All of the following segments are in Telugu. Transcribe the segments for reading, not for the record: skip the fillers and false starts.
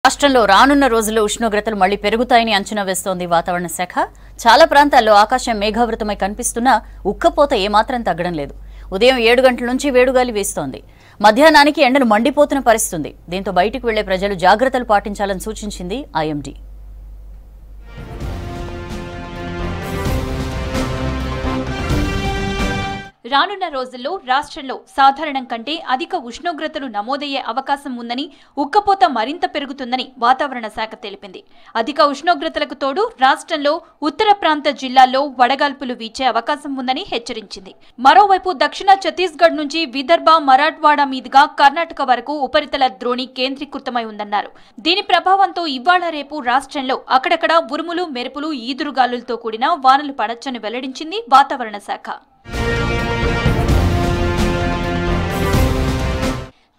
రాష్ట్రంలో రానున్న రోజుల్లో ఉష్ణోగ్రతలు మళ్లీ పెరుగుతాయని అంచనా వేస్తోంది వాతావరణ శాఖ. చాలా ప్రాంతాల్లో ఆకాశం మేఘావృతమై కనిపిస్తున్నా ఉక్కపోత ఏమాత్రం తగ్గడం లేదు. ఉదయం 7 గంటల నుంచి వేడుగాలి వీస్తోంది. మధ్యాహ్నానికి ఎండలు మండిపోతున్న పరిస్థితి. దీంతో బయటకు వెళ్లే ప్రజలు జాగ్రత్తలు పాటించాలని సూచించింది ఐఎండీ. రానున్న రోజుల్లో రాష్ట్రంలో సాధారణం కంటే అధిక ఉష్ణోగ్రతలు నమోదయ్యే అవకాశం ఉందని, ఉక్కపోత మరింత పెరుగుతుందని వాతావరణ శాఖ తెలిపింది. అధిక ఉష్ణోగ్రతలకు తోడు రాష్ట్రంలో ఉత్తర ప్రాంత జిల్లాల్లో వడగాల్పులు వీచే అవకాశం ఉందని హెచ్చరించింది. మరోవైపు దక్షిణ ఛత్తీస్గఢ్ నుంచి విదర్భ, మరాఠ్వాడా మీదుగా కర్ణాటక వరకు ఉపరితల ద్రోణి కేంద్రీకృతమై ఉందన్నారు. దీని ప్రభావంతో ఇవాళ రేపు రాష్ట్రంలో అక్కడక్కడ ఉరుములు, మెరుపులు, ఈదురుగాలులతో కూడిన వానలు పడొచ్చని వెల్లడించింది వాతావరణ శాఖ.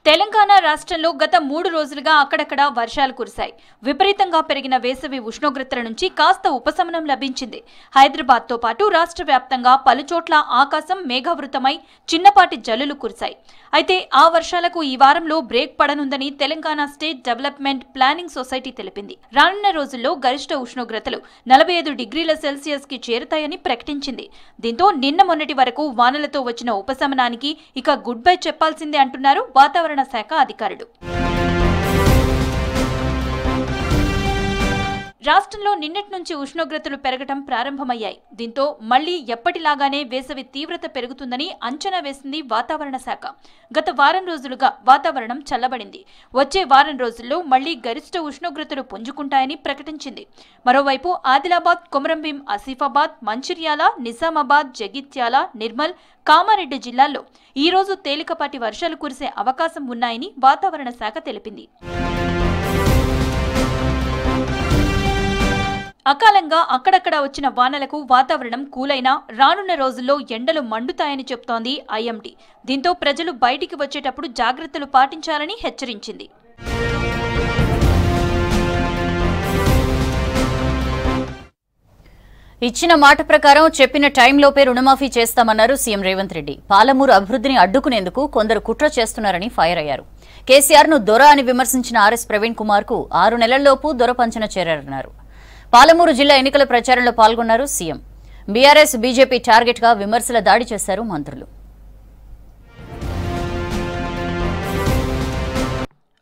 తెలంగాణ రాష్ట్రంలో గత 3 రోజులుగా అక్కడక్కడ వర్షాలు కురిశాయి. విపరీతంగా పెరిగిన వేసవి ఉష్ణోగ్రతల నుంచి కాస్త ఉపశమనం లభించింది. హైదరాబాద్తో పాటు రాష్ట్ర వ్యాప్తంగా పలుచోట్ల ఆకాశం మేఘావృతమై చిన్నపాటి జల్లులు కురిశాయి. అయితే ఆ వర్షాలకు ఈ వారంలో బ్రేక్ పడనుందని Telangana state development planning society తెలిపింది. రానున్న రోజుల్లో గరిష్ట ఉష్ణోగ్రతలు 45 డిగ్రీల సెల్సియస్ కి చేరుతాయని ప్రకటించింది. దీంతో నిన్న మొన్నటి వరకు వానలతో వచ్చిన ఉపశమనానికి ఇక గుడ్ బై చెప్పాల్సిందే అంటున్నారు వాతావరణ శాఖ అధికారులు. రాష్ట్రంలో నిన్నటి నుంచి ఉష్ణోగ్రతలు పెరగటం ప్రారంభమయ్యాయి. దీంతో మళ్లీ ఎప్పటిలాగానే వేసవి తీవ్రత పెరుగుతుందని అంచనా వేసింది వాతావరణ శాఖ. గత వారం రోజులుగా వాతావరణం చల్లబడింది. వచ్చే వారం రోజుల్లో మళ్లీ గరిష్ట ఉష్ణోగ్రతలు పుంజుకుంటాయని ప్రకటించింది. మరోవైపు ఆదిలాబాద్, కొమరంభీం, ఆసిఫాబాద్, మంచిర్యాల, నిజామాబాద్, జగిత్యాల, నిర్మల్, కామారెడ్డి జిల్లాల్లో ఈ రోజు తేలికపాటి వర్షాలు కురిసే అవకాశం ఉన్నాయని వాతావరణ శాఖ తెలిపింది. అకాలంగా అక్కడక్కడ వచ్చిన వానలకు వాతావరణం కూలైనా రానున్న రోజుల్లో ఎండలు మండుతాయని చెప్తోంది ఐఎండీ. దీంతో ప్రజలు బయటికి వచ్చేటప్పుడు జాగ్రత్తలు పాటించాలని హెచ్చరించింది. ఇచ్చిన మాట ప్రకారం చెప్పిన టైంలోపే రుణమాఫీ చేస్తామన్నారు సీఎం రేవంత్ రెడ్డి. పాలమూరు అభివృద్ధిని అడ్డుకునేందుకు కొందరు కుట్ర చేస్తున్నారని ఫైర్ అయ్యారు. కేసీఆర్ ను దొర అని విమర్శించిన ఆర్ఎస్ ప్రవీణ్ కుమార్ కు 6 నెలల్లోపు దొర పంచన చేరారన్నారు. పాలమూరు జిల్లా ఎన్నికల ప్రచారంలో పాల్గొన్నారు సీఎం. బీఆర్ఎస్, బీజేపీ టార్గెట్ గా విమర్శల దాడి చేశారు మంత్రులు.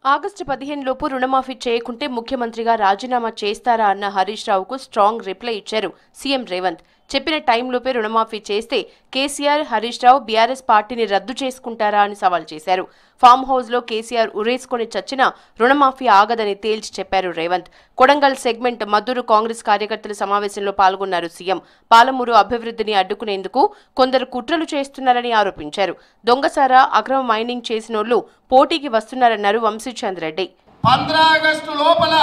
ఆగస్టు 15 లోపు రుణమాఫీ చేయకుంటే ముఖ్యమంత్రిగా రాజీనామా చేస్తారా అన్న హరీష్ రావుకు స్ట్రాంగ్ రిప్లై ఇచ్చారు సీఎం రేవంత్. చెప్పిన టైంలోపే రుణమాఫీ చేస్తే కేసీఆర్, హరీష్ రావు బీఆర్ఎస్ పార్టీని రద్దు చేసుకుంటారా అని సవాల్ చేశారు. ఫామ్ హౌస్ లో కేసీఆర్ ఉరేసుకొని చచ్చినా రుణమాఫీ ఆగదని తేల్చి చెప్పారు రేవంత్. కొడంగల్ సెగ్మెంట్ మద్దూరు కాంగ్రెస్ కార్యకర్తల సమావేశంలో పాల్గొన్నారు సీఎం. పాలమూరు అభివృద్ధిని అడ్డుకునేందుకు కొందరు కుట్రలు చేస్తున్నారని ఆరోపించారు. దొంగసారా, అక్రమ మైనింగ్ చేసినోళ్లు పోటీకి వస్తున్నారన్నారు వంశీచంద్ రెడ్డి. 15 ఆగస్టు లోపల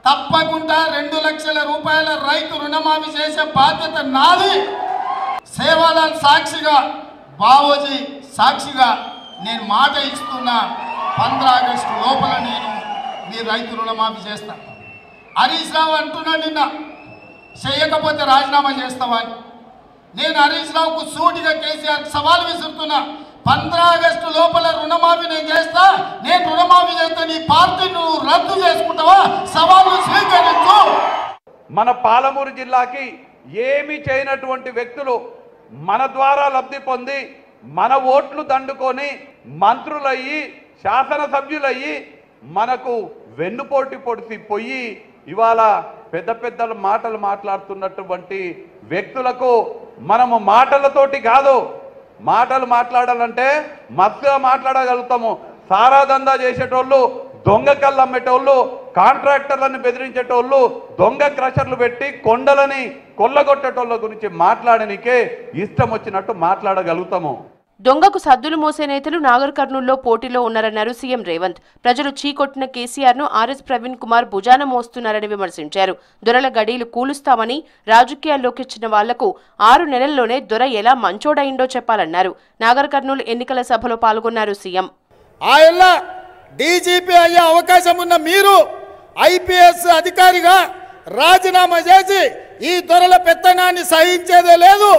తప్పకుండా 2 లక్షల రూపాయల రైతు రుణమాఫీ చేసే బాధ్యత నాది. సేవాలాల్ సాక్షిగా, బావోజీ సాక్షిగా నేను మాట ఇస్తున్నా. 15 ఆగస్టు లోపల నేను మీ రైతు రుణమాఫీ చేస్తాను. హరీష్ రావు అంటున్నా నిన్న చేయకపోతే రాజీనామా చేస్తావా అని. నేను హరీష్ రావుకు సూటిగా కేసీఆర్ సవాల్ విసురుతున్నా. 15 ఆగస్టు లోపల రుణమాఫీ నేను చేస్తా. నేను రుణమాఫీ చేస్తే నీ పార్టీ నువ్వు రద్దు చేసుకుంటావా? సవాలు స్వీకరించు. మన పాలమూరు జిల్లాకి ఏమీ చేయనటువంటి వ్యక్తులు మన ద్వారా లబ్ధి పొంది మన ఓట్లు దండుకొని మంత్రులయ్యి, శాసనసభ్యులయ్యి మనకు వెన్నుపోటు పొడిసి పోయి ఇవాళ పెద్ద పెద్ద మాటలు మాట్లాడుతున్నటువంటి వ్యక్తులకు మనము మాటలతోటి కాదు, మాటలు మాట్లాడాలంటే మస్తుగా మాట్లాడగలుగుతాము. సారా దందా చేసేటోళ్ళు, దొంగ కళ్ళు అమ్మేటోళ్ళు, కాంట్రాక్టర్లను బెదిరించేటోళ్ళు, దొంగ క్రషర్లు పెట్టి కొండలని కొల్లగొట్టేటోళ్ళ గురించి మాట్లాడనికే ఇష్టం వచ్చినట్టు మాట్లాడగలుగుతాము. దొంగకు సద్దులు మోసే నేతలు నాగర్ కర్నూల్లో పోటీలో ఉన్నారన్నారు సీఎం రేవంత్. ప్రజలు చీకొట్టిన కేసీఆర్ ను ఆర్ఎస్ ప్రవీణ్ కుమార్ భుజాన మోస్తున్నారని విమర్శించారు. దొరల గడీలు కూలుస్తామని రాజకీయాల్లోకిచ్చిన వాళ్లకు 6 నెలల్లోనే దొర ఎలా మంచోడైండో చెప్పాలన్నారు. నాగర్ కర్నూలు ఎన్నికల సభలో పాల్గొన్నారు సీఎం. ఆయన డీజీపీ అయ్యే అవకాశం ఉన్న మీరు ఐపీఎస్ అధికారిగా రాజీనామా చేసి ఈ దొరల పెత్తనాన్ని సహించేదే లేదు,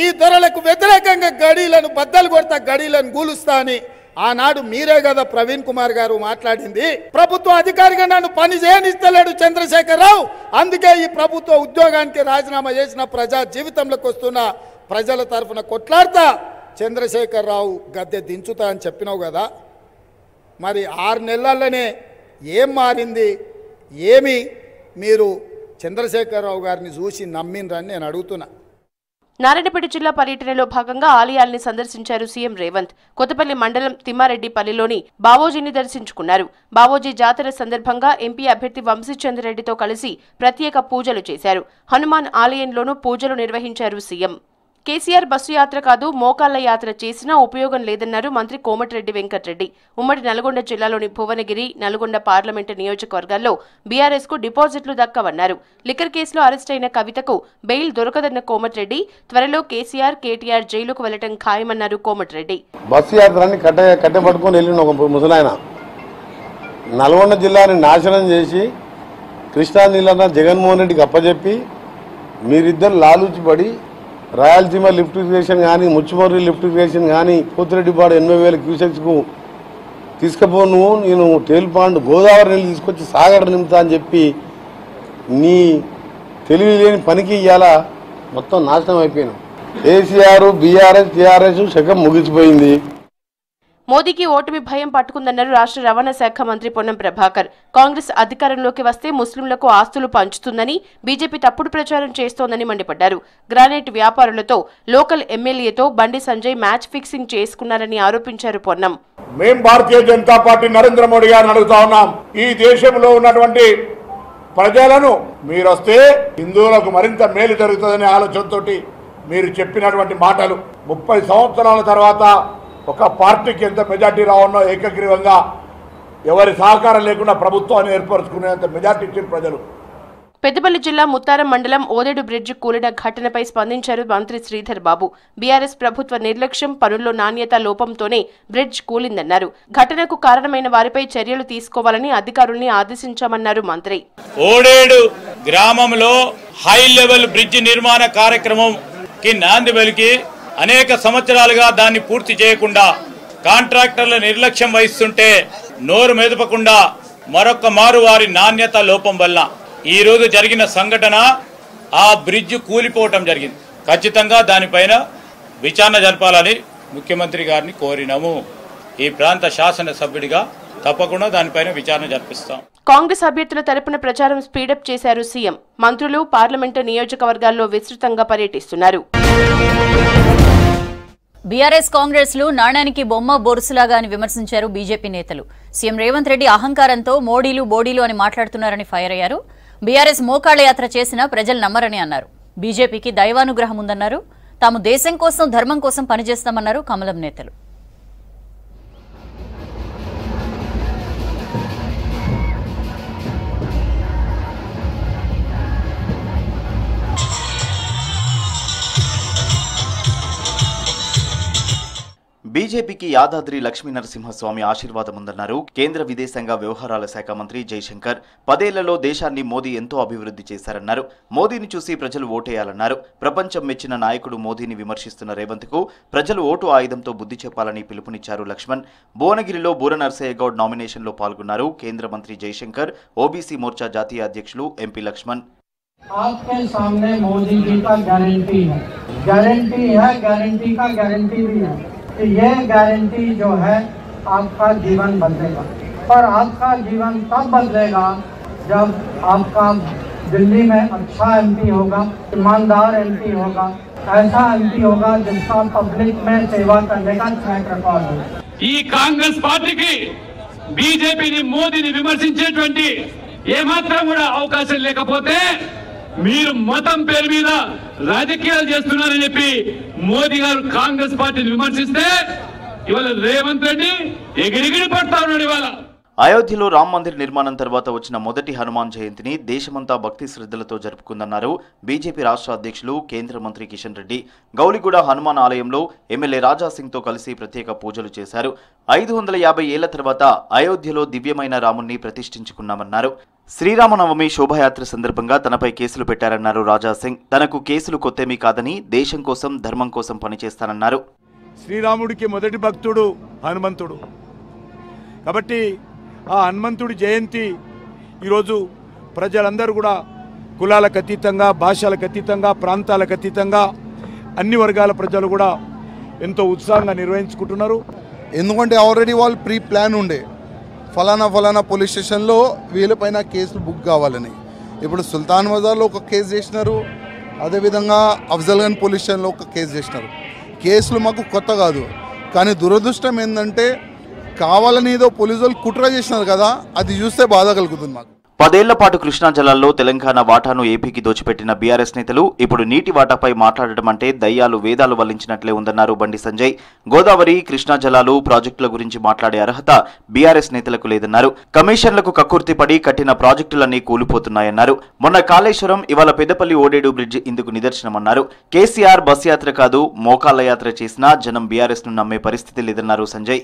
ఈ దొరలకు వ్యతిరేకంగా గడీలను బద్దలు కొడతా, గడీలను కూలుస్తా అని ఆనాడు మీరే కదా ప్రవీణ్ కుమార్ గారు మాట్లాడింది. ప్రభుత్వ అధికారిగా నన్ను పని చేయనిస్తలేడు చంద్రశేఖరరావు, అందుకే ఈ ప్రభుత్వ ఉద్యోగానికి రాజీనామా చేసిన ప్రజా జీవితంలోకి వస్తున్న ప్రజల తరఫున కొట్లాడతా చంద్రశేఖరరావు గద్దె దించుతా అని చెప్పినావు కదా. మరి 6 నెలల్లోనే ఏం మారింది? ఏమి మీరు చంద్రశేఖరరావు గారిని చూసి నమ్మినరని నేను అడుగుతున్నా. నారాయణపేట జిల్లా పర్యటనలో భాగంగా ఆలయాల్ని సందర్శించారు సీఎం రేవంత్. కొత్తపల్లి మండలం తిమ్మారెడ్డిపల్లిలోని బావోజీని దర్శించుకున్నారు. బావోజీ జాతర సందర్భంగా ఎంపీ అభ్యర్థి వంశీచంద్రరెడ్డితో కలిసి ప్రత్యేక పూజలు చేశారు. హనుమాన్ ఆలయంలోనూ పూజలు నిర్వహించారు సీఎం. కేసీఆర్ బస్సు యాత్ర కాదు, మోకాళ్ల యాత్ర చేసినా ఉపయోగం లేదన్నారు మంత్రి కోమటిరెడ్డి వెంకటరెడ్డి. ఉమ్మడి నల్గొండ జిల్లాలోని భువనగిరి, నల్గొండ పార్లమెంటు నియోజకవర్గాల్లో బీఆర్ఎస్ కు డిపాజిట్లు దక్కవన్నారు. లిక్కర్ కేసులో అరెస్ట్ అయిన కవితకు బెయిల్ దొరకదన్న కోమటిరెడ్డి, త్వరలో కేసీఆర్, కేటీఆర్ జైలుకు వెళ్లడం ఖాయమన్నారు కోమటిరెడ్డి. బస్సు యాత్రని కట్టెపట్టుకుని వెళ్ళిన ఒక ముసలాయన నల్గొండ జిల్లాని నాశనం చేసి కృష్ణా నీళ్ళన్న జగన్మోహన్ రెడ్డికి అప్పచెప్పి మీరిద్దరు లాలూచిపడి రాయలసీమ లిఫ్ట్ ఇరిగేషన్ కానీ, ముచ్చుమర్రి లిఫ్ట్ ఇరిగేషన్ కానీ, పోతిరెడ్డిపాడు 80,000 క్యూసెక్స్కు తీసుకుపో, నేను టేల్పాండ్ గోదావరి నీళ్ళు తీసుకొచ్చి సాగర్ నింపుతా అని చెప్పి నీ తెలివి లేని పనికి ఇవాళ మొత్తం నాశనం అయిపోయినాం. కేసీఆర్, బీఆర్ఎస్, టీఆర్ఎస్ శకం ముగిసిపోయింది. మోదీకి ఓటమి భయం పట్టుకుందన్నారు రాష్ట్ర రవాణా శాఖ మంత్రి పొన్నం ప్రభాకర్. కాంగ్రెస్ అధికారంలోకి వస్తే ముస్లింలకు ఆస్తులు పంచుతుందని బీజేపీ తప్పుడు ప్రచారం చేస్తోందని మండిపడ్డారు. Granite వ్యాపారులతో, local ఎమ్మెల్యేతో Bandi Sanjay match fixing చేసుకున్నారని ఆరోపించారు పొన్నం. మేం భారతీయ జనతా పార్టీ నరేంద్ర మోడీ గారిని అడుగుతా ఉన్నాం, ఈ దేశంలో ఉన్నటువంటి ప్రజలను మీరొస్తే హిందువులకు మరింత మేలు జరుగుతుందనే ఆలోచనతోటి మీరు చెప్పినటువంటి మాటలు 30 సంవత్సరాల తర్వాత ఒక పార్టీకి ఎంత మెజార్టీ రావన్నో ఏకగ్రీవంగా ఎవరి సహకారం లేకుండా ప్రభుత్వాన్ని ఏర్పరచుకునేంత మెజార్టీ ఇచ్చిన ప్రజలు. పెద్దపల్లి జిల్లా ముత్తారం మండలం ఓదేడు బ్రిడ్జ్ కూలిన ఘటనపై స్పందించారు మంత్రి శ్రీధర్ బాబు. బీఆర్ఎస్ ప్రభుత్వ నిర్లక్ష్యం, పనుల్లో నాణ్యత లోపంతోనే బ్రిడ్జ్ కూలిందన్నారు. ఘటనకు కారణమైన వారిపై చర్యలు తీసుకోవాలని అధికారుల్ని ఆదేశించామన్నారు మంత్రి. ఓడేడు గ్రామంలో హై లెవెల్ బ్రిడ్జ్ నిర్మాణ కార్యక్రమం కి నాంది పలికి అనేక సంవత్సరాలుగా దాన్ని పూర్తి చేయకుండా కాంట్రాక్టర్ల నిర్లక్ష్యం వహిస్తుంటే నోరు మెదపకుండా మరొక మారు వారి నాణ్యత లోపం వల్ల ఈ రోజు జరిగిన సంఘటన ఆ బ్రిడ్జ్ కూలిపోవటం జరిగింది. ఖచ్చితంగా దానిపైన విచారణ జరపాలని ముఖ్యమంత్రి గారిని కోరినాము. ఈ ప్రాంత శాసన సభ్యుడిగా తప్పకుండా దానిపైన విచారణ జరిపిస్తాం. కాంగ్రెస్ అభ్యర్థుల తరపున ప్రచారం స్పీడప్ చేశారు సీఎం. మంత్రులు పార్లమెంటు నియోజకవర్గాల్లో విస్తృతంగా పర్యటిస్తున్నారు. బీఆర్ఎస్ కాంగ్రెస్ లు నాణానికి బొమ్మ బొరుసులాగా అని విమర్శించారు బీజేపీ నేతలు. సీఎం రేవంత్ రెడ్డి అహంకారంతో మోడీలు బోడీలు అని మాట్లాడుతున్నారని ఫైర్ అయ్యారు. బీఆర్ఎస్ మోకాళ్ల యాత్ర చేసినా ప్రజలు నమ్మరని అన్నారు. బీజేపీకి దైవానుగ్రహం ఉందన్నారు. తాము దేశం కోసం, ధర్మం కోసం పనిచేస్తామన్నారు కమలం నేతలు. బీజేపీకి యాదాద్రి లక్ష్మీనరసింహస్వామి ఆశీర్వాదం ఉందన్నారు కేంద్ర విదేశాంగ వ్యవహారాల శాఖ మంత్రి జైశంకర్. 10 ఏళ్లలో దేశాన్ని మోదీ ఎంతో అభివృద్ధి చేశారన్నారు. మోదీని చూసి ప్రజలు ఓటేయాలన్నారు. ప్రపంచం మెచ్చిన నాయకుడు మోదీని విమర్శిస్తున్న రేవంత్ కు ప్రజలు ఓటు ఆయుధంతో బుద్ధి చెప్పాలని పిలుపునిచ్చారు లక్ష్మణ్. భువనగిరిలో బూర నర్సయ్య గౌడ్ నామినేషన్లో పాల్గొన్నారు కేంద్ర మంత్రి జైశంకర్. ఓబీసీ మోర్చా జాతీయ అధ్యక్షులు ఎంపీ లక్ష్మణ్. आपके सामने मोदी जी का गारंटी है, गारंटी का गारंटी भी है कि ये गारंटी जो है आपका जीवन बदलेगा। और आपका जीवन तब बदलेगा जब आपका दिल्ली में अच्छा एमपी होगा, ईमानदार एमपी होगा, ऐसा एमपी होगा जिसका पब्लिक में सेवा करने का ट्रैक रिकॉर्ड हो। ఈ కాంగ్రెస్ పార్టీకి బీజేపీని, మోదీని విమర్శించేటువంటి ఏమాత్రం కూడా అవకాశం లేకపోతే మీరు మతం పేరు మీద రాజకీయాలు చేస్తున్నారని చెప్పి మోదీ గారు కాంగ్రెస్ పార్టీని విమర్శిస్తే ఇవాళ రేవంత్ రెడ్డి ఎగిరిగిరి పడతా ఉన్నాడు. ఇవాళ అయోధ్యలో రామ్ మందిర్ నిర్మాణం తర్వాత వచ్చిన మొదటి హనుమాన్ జయంతిని దేశమంతా భక్తి శ్రద్ధలతో జరుపుకుందన్నారు బీజేపీ రాష్ట్ర అధ్యక్షులు కేంద్ర మంత్రి కిషన్ రెడ్డి. గౌలిగూడ హనుమాన్ ఆలయంలో ఎమ్మెల్యే రాజాసింగ్తో కలిసి ప్రత్యేక పూజలు చేశారు. 550 ఏళ్ల తర్వాత అయోధ్యలో దివ్యమైన రాముణ్ణి ప్రతిష్ఠించుకున్నామన్నారు. శ్రీరామనవమి శోభాయాత్ర సందర్భంగా తనపై కేసులు పెట్టారన్నారు రాజాసింగ్. తనకు కేసులు కొత్తేమీ కాదని దేశం కోసం, ధర్మం కోసం పనిచేస్తానన్నారు. శ్రీరాముడికి మొదటి భక్తుడు హనుమంతుడు. కాబట్టి ఆ హనుమంతుడి జయంతి ఈరోజు ప్రజలందరూ కూడా కులాలకు అతీతంగా, భాషలకు అతీతంగా, ప్రాంతాలకు అతీతంగా అన్ని వర్గాల ప్రజలు కూడా ఎంతో ఉత్సాహంగా నిర్వహించుకుంటున్నారు. ఎందుకంటే ఆల్రెడీ వాళ్ళు ప్రీ ప్లాన్ ఉండే ఫలానా పోలీస్ స్టేషన్లో వీళ్ళపైన కేసులు బుక్ కావాలని. ఇప్పుడు సుల్తాన్ బజార్లో ఒక కేసు చేసినారు, అదేవిధంగా అఫ్జల్గంజ్ పోలీస్ స్టేషన్లో ఒక కేసు చేసినారు. కేసులు మాకు కొత్త కాదు, కానీ దురదృష్టం ఏంటంటే కావాలని ఏదో పోలీసు వాళ్ళు కుట్ర చేసినారు కదా, అది చూస్తే బాధ కలుగుతుంది మాకు. 10 ఏళ్ల పాటు కృష్ణా జలాల్లో తెలంగాణ వాటాను ఏపీకి దోచిపెట్టిన బీఆర్ఎస్ నేతలు ఇప్పుడు నీటి వాటాపై మాట్లాడడం అంటే దయ్యాలు వేదాలు వల్లించినట్లే ఉందన్నారు బండి సంజయ్. గోదావరి, కృష్ణా జలాలు, ప్రాజెక్టుల గురించి మాట్లాడే అర్హత బీఆర్ఎస్ నేతలకు లేదన్నారు. కమిషన్లకు కక్కుర్తిపడి కట్టిన ప్రాజెక్టులన్నీ కూలిపోతున్నాయన్నారు. మొన్న కాళేశ్వరం, ఇవాళ పెద్దపల్లి ఓడేడు బ్రిడ్జ్ ఇందుకు నిదర్శనమన్నారు. కేసీఆర్ బస్ యాత్ర కాదు, మోకాళ్ల యాత్ర చేసినా జనం బీఆర్ఎస్ ను నమ్మే పరిస్థితి లేదన్నారు సంజయ్.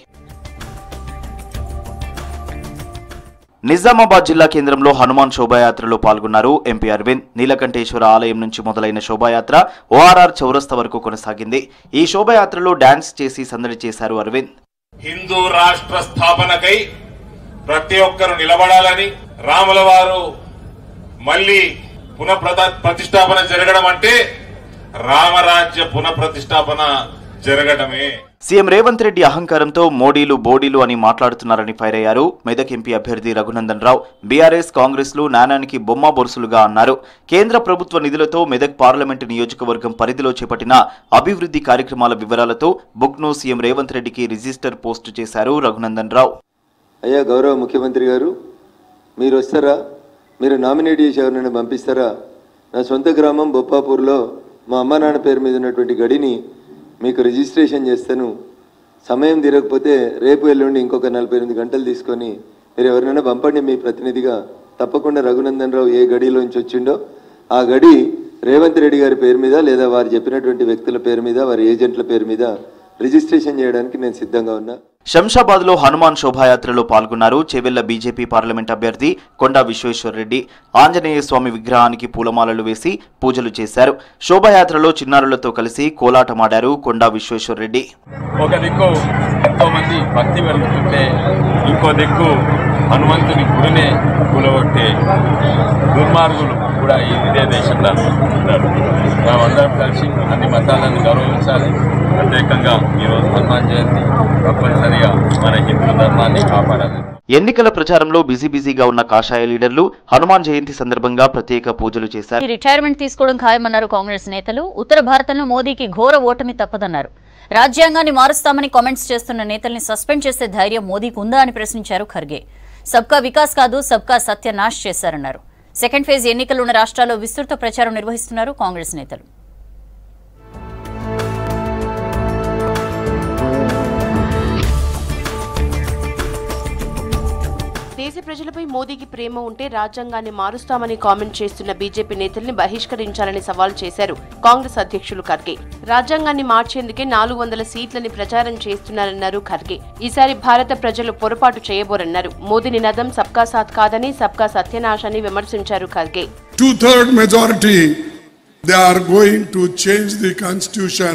నిజామాబాద్ జిల్లా కేంద్రంలో హనుమాన్ శోభాయాత్రలో పాల్గొన్నారు ఎంపీ అరవింద్. నీలకంఠేశ్వర ఆలయం నుంచి మొదలైన శోభాయాత్ర ఓఆర్ఆర్ చౌరస్తా వరకు కొనసాగింది. ఈ శోభాయాత్రలో డాన్స్ చేసి సందడి చేశారు అరవింద్. హిందూ రాష్ట్ర స్థాపనకై ప్రతి ఒక్కరు నిలబడాలని, రాముల వారు మళ్లీ పునఃప్రతిష్టాపన జరగడం అంటే రామరాజ్య పునఃప్రతిష్టాపన జరగడమే. సీఎం రేవంత్ రెడ్డి అహంకారంతో మోడీలు బోడీలు అని మాట్లాడుతున్నారని ఫైర్ అయ్యారు మెదక్ ఎంపీ అభ్యర్థి రఘునందన్ రావు. బీఆర్ఎస్, కాంగ్రెస్లు నాణానికి బొమ్మ బొరుసులుగా అన్నారు. కేంద్ర ప్రభుత్వ నిధులతో మెదక్ పార్లమెంటు నియోజకవర్గం పరిధిలో చేపట్టిన అభివృద్ధి కార్యక్రమాల వివరాలతో బుక్ ను సీఎం రేవంత్ రెడ్డికి రిజిస్టర్ పోస్టు చేశారు రఘునందన్ రావు. అయ్యా గౌరవ ముఖ్యమంత్రి గారు, మీరు వస్తారా? మీరు నామినేట్ చేసి ఎవరినైనా పంపిస్తారా? నా సొంత గ్రామం బొప్పాపూర్లో మా అమ్మ నాన్న పేరు మీద ఉన్నటువంటి గడిని మీకు రిజిస్ట్రేషన్ చేస్తాను. సమయం తీరకపోతే రేపు ఎల్లుండి ఇంకొక 48 గంటలు తీసుకొని మీరు ఎవరినైనా పంపండి మీ ప్రతినిధిగా. తప్పకుండా రఘునందన్ రావు ఏ గడిలోంచి వచ్చిండో ఆ గడి రేవంత్ రెడ్డి గారి పేరు మీద లేదా వారు చెప్పినటువంటి వ్యక్తుల పేరు మీద, వారి ఏజెంట్ల పేరు మీద రిజిస్ట్రేషన్ చేయడానికి నేను సిద్ధంగా ఉన్నా. శంషాబాద్ లో హనుమాన్ శోభాయాత్రలో పాల్గొన్నారు చేవెళ్ల బీజేపీ పార్లమెంట్ అభ్యర్థి కొండా విశ్వేశ్వరరెడ్డి. ఆంజనేయ స్వామి విగ్రహానికి పూలమాలలు వేసి పూజలు చేశారు. శోభాయాత్రలో చిన్నారులతో కలిసి కోలాటమాడారు కొండా విశ్వేశ్వరరెడ్డి. ఒక దిక్కు ఎంతో మంది భక్తి వెళ్తుంటే ఇంకో దిక్కు హనుమంతుని గుడినే కూలగొట్టే దుర్మార్గులు కూడా ఇదే దేశంలో ఉన్నారు. మనమందరం కలిసి అన్ని మతాలను గౌరవించాలి. ప్రత్యేకంగా ఈరోజు హనుమాన్ జయంతి, తప్పనిసరిగా మన హిందూ ధర్మాన్ని కాపాడాలి. ఎన్నికల ప్రచారంలో బిజీగా ఉన్న కాషాయ లీడర్లు హనుమాన్ జయంతి సందర్భంగా ప్రత్యేక పూజలు చేశారు. రిటైర్మెంట్ తీసుకోవడం ఖాయమన్నారు కాంగ్రెస్ నేతలు. ఉత్తర భారతంలో మోదీకి ఘోర ఓటమి తప్పదన్నారు. రాజ్యాంగాన్ని మారుస్తామని కామెంట్స్ చేస్తున్న నేతల్ని సస్పెండ్ చేసే ధైర్యం మోదీకి ఉందా అని ప్రశ్నించారు ఖర్గే. సబ్కా వికాస్ కాదు, సబ్కా సత్యనాశ్ చేశారన్నారు. సెకండ్ ఫేజ్ ఎన్నికలు ఉన్న రాష్ట్రాల్లో విస్తృత ప్రచారం నిర్వహిస్తున్నారు కాంగ్రెస్ నేతలు. దేశ ప్రజలపై మోదీకి ప్రేమ ఉంటే రాజ్యాంగాన్ని మారుస్తామని కామెంట్ చేస్తున్న బీజేపీ నేతల్ని బహిష్కరించాలని సవాల్ చేశారు కాంగ్రెస్ అధ్యక్షులు ఖర్గే. రాజ్యాంగాన్ని మార్చేందుకే 400 సీట్లని ప్రచారం చేస్తున్నారన్నారు ఖర్గే. ఈసారి భారత ప్రజలు పొరపాటు చేయబోరన్నారు. మోదీ నినాదం సబ్కా సాత్ కాదని సబ్కా సత్యనాశ్ అని విమర్శించారు Kharge. 2/3 majority they are going to change the constitution.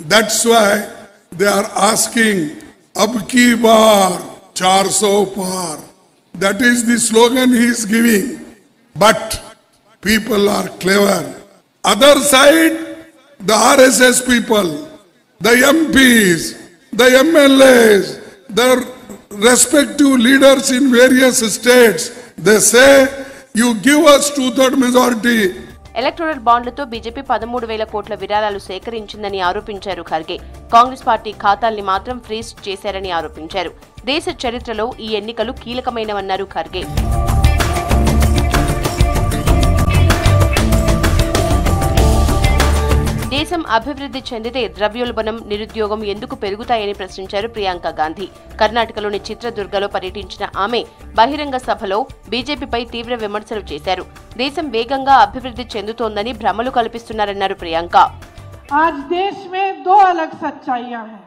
That's why they are asking ab ki baar 400 par. That is the slogan he is giving. But people are clever. Other side, the RSS people, the MPs, the MLAs, their respective leaders in various states, they say, you give us 2/3 majority. Electoral బాండ్లతో బీజేపీ 13,000 కోట్ల విరాళాలు సేకరించిందని ఆరోపించారు ఖర్గే. కాంగ్రెస్ పార్టీ ఖాతాల్ని మాత్రం ఫ్రీజ్ చేశారని ఆరోపించారు. దేశ చరిత్రలో ఈ ఎన్నికలు కీలకమైనవన్నారు ఖర్గే. దేశం అభివృద్ధి చెందితే ద్రవ్యోల్బణం, నిరుద్యోగం ఎందుకు పెరుగుతాయని ప్రశ్నించారు ప్రియాంక గాంధీ. కర్ణాటకలోని చిత్రదుర్గలో పర్యటించిన ఆమె బహిరంగ సభలో బీజేపీపై తీవ్ర విమర్శలు చేశారు. దేశం వేగంగా అభివృద్ధి చెందుతోందని భ్రమలు కల్పిస్తున్నారన్నారు ప్రియాంక. आज देश में 2 अलग सच्चाइयां हैं.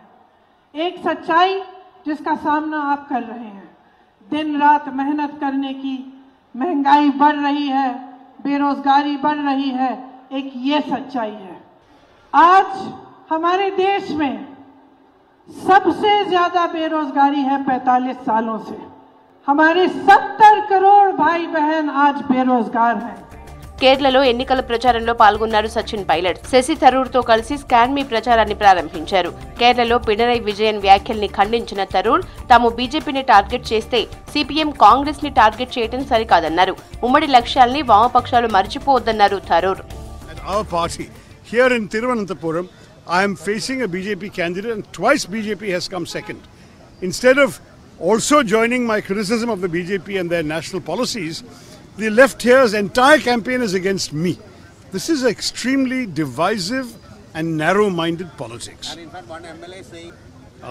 एक सच्चाई जिसका सामना आप कर रहे हैं, दिन रात मेहनत करने की, महंगाई बढ़ रही है, बेरोजगारी बढ़ रही है, एक ये सच्चाई है. आज हमारे देश में सबसे ज्यादा बेरोजगारी है 45 सालों से। हमारे 70 करोड़ भाई बहन आज बेरोजगार हैं। కేరళలో ఎన్నికల ప్రచారంలో పాల్గొన్నారు సచిన్ పైలట్. శశి థరూర్ తో కలిసి స్కాన్ మీ ప్రచారాన్ని ప్రారంభించారు. కేరళలో పినరై విజయన్ వ్యాఖ్యల్ని ఖండించిన థరూర్ తాము బీజేపీని టార్గెట్ చేస్తే సిపిఎం కాంగ్రెస్ ని టార్గెట్ చేయడం సరికాదన్నారు. ఉమ్మడి లక్ష్యాల్ని వామపక్షాలు మర్చిపోవద్దన్నారు Tharoor. Our party here in Thiruvananthapuram, I am facing a BJP candidate and twice BJP has come second. Instead of also joining my criticism of the BJP and their national policies, the left here's entire campaign is against me. This is extremely divisive and narrow-minded politics. And in fact, one MLA saying,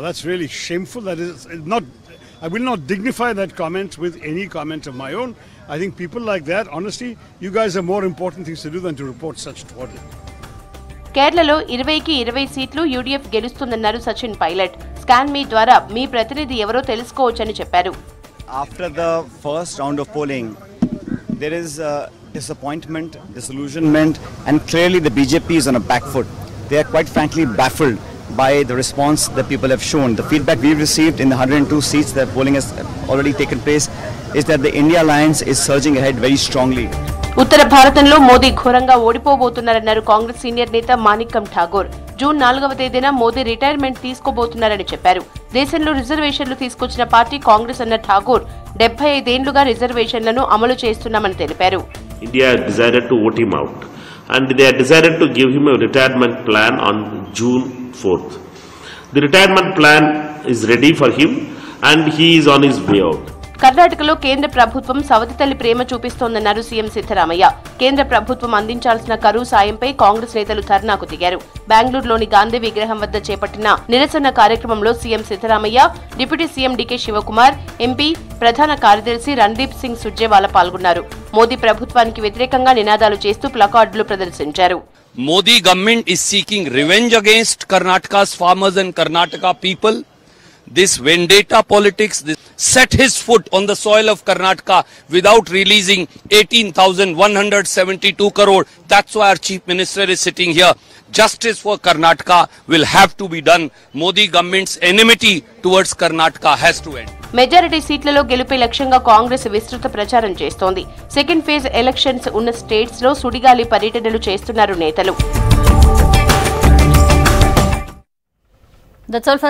that's really shameful. That is not. I will not dignify that comment with any comment of my own. I think people like that, honestly, you guys have more important things to do than to report such twaddle. కేరళలో 20కి 20 సీట్లు యూడీఎఫ్ గెలుస్తుందన్నారు సచిన్ పైలట్. స్కాన్ మీ ద్వారా మీ ప్రతినిధి ఎవరో తెలుసుకోవచ్చని చెప్పారు. After the first round of polling, there is disappointment, disillusionment, and clearly the BJP is on a back foot. They are quite frankly baffled by the response that people have shown. The feedback we've received in the 102 seats that polling has already taken place is that the India Alliance is surging ahead very strongly. ఉత్తర భారతంలో మోదీ ఘోరంగా ఓడిపోబోతున్నారన్నారు కాంగ్రెస్ సీనియర్ నేత మాణిక్కం ఠాగూర్. జూన్ 4వ తేదీన మోదీ రిటైర్మెంట్ తీసుకోబోతున్నారని చెప్పారు. దేశంలో రిజర్వేషన్లు తీసుకొచ్చిన పార్టీ కాంగ్రెస్ అన్న ఠాగూర్ 75 ఏళ్లుగా రిజర్వేషన్లను అమలు చేస్తున్నామని తెలిపారు. India decided to vote him out and they decided to give him a retirement plan on June 4th. The retirement plan is ready for him and he is on his way out. కర్ణాటకలో కేంద్ర ప్రభుత్వం సవతి తల్లి ప్రేమ చూపిస్తోందన్నారు సీఎం సిద్ధరామయ్య. కేంద్ర ప్రభుత్వం అందించాల్సిన కరువు సాయంపై కాంగ్రెస్ నేతలు ధర్నాకు దిగారు. బెంగళూరులోని గాంధీ విగ్రహం వద్ద చేపట్టిన నిరసన కార్యక్రమంలో CM Siddaramaiah, deputy CM DK Shivakumar, MP ప్రధాన కార్యదర్శి రణ్దీప్ సింగ్ సుర్జేవాలా పాల్గొన్నారు. మోదీ ప్రభుత్వానికి వ్యతిరేకంగా నినాదాలు చేస్తూ ప్లకార్డులు ప్రదర్శించారు. Modi government is seeking revenge against Karnataka's farmers and Karnataka people. This vendetta politics, this set his foot on the soil of Karnataka without releasing 18,172 crore. That's why our chief minister is sitting here. Justice for Karnataka will have to be done. Modi government's enmity towards Karnataka has to end. Majority సీట్లలో గెలుపే లక్ష్యంగా కాంగ్రెస్ విస్తృత ప్రచారం చేస్తోంది. సెకండ్ ఫేజ్ ఎలక్షన్స్ ఉన్న స్టేట్స్ లో సుడిగాలి పర్యటనలు చేస్తున్నారు నేతలు.